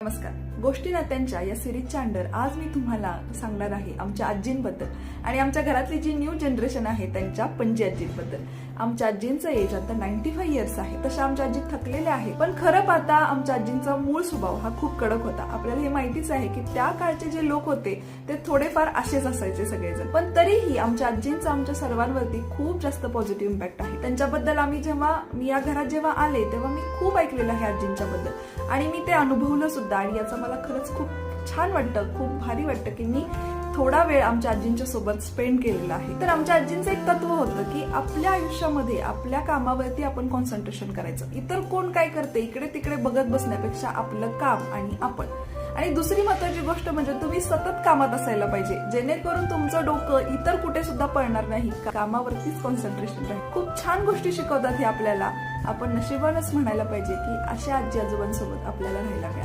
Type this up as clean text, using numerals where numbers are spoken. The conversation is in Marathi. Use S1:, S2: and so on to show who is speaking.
S1: नमस्कार. गोष्टी नात्यांच्या या सिरीजच्या अंडर आज मी तुम्हाला सांगणार आहे आमच्या आजींबद्दल आणि आमच्या घरातली जी न्यू जनरेशन आहे त्यांच्या पणजी आजींबद्दल. आमच्या आजींचं एज आता 95 इयर्स आहे. तशा आमच्या आजी थकलेल्या आहे, पण खरं पाहता आमच्या आजींचा मूळ स्वभाव हा खूप कडक होता. आपल्याला हे माहितीच आहे की त्या काळचे जे लोक होते ते थोडेफार असेच असायचे सगळेजण, पण तरीही आमच्या आजींचा आमच्या सर्वांवरती खूप जास्त पॉझिटिव्ह इम्पॅक्ट आहे. त्यांच्याबद्दल मी या घरात जेव्हा आले तेव्हा मी खूप ऐकलेलं आहे आजींच्या बद्दल आणि मी ते अनुभवलं सुद्धा आणि याचा मला खरंच खूप छान वाटतं, खूप भारी वाटतं की मी थोडा वेळ आमच्या आजींच्या सोबत स्पेंड केलेला आहे. तर आमच्या आजींचं एक तत्व होतं की आपल्या आयुष्यामध्ये आपल्या कामावरती आपण कॉन्सन्ट्रेशन करायचं. इतर कोण काय करते इकडे तिकडे बघत बसण्यापेक्षा आपलं काम आणि आपण. आणि दुसरी महत्वाची गोष्ट म्हणजे तुम्ही सतत कामात असायला पाहिजे, जेणेकरून तुमचं डोकं इतर कुठे सुद्धा पडणार नाही, कामावरतीच कॉन्सन्ट्रेशन राहील. खूप छान गोष्टी शिकवतात हे आपल्याला. आपण नशिबानच म्हणायला पाहिजे की अशा आजी आजोबांसोबत आपल्याला राहायला मिळालं.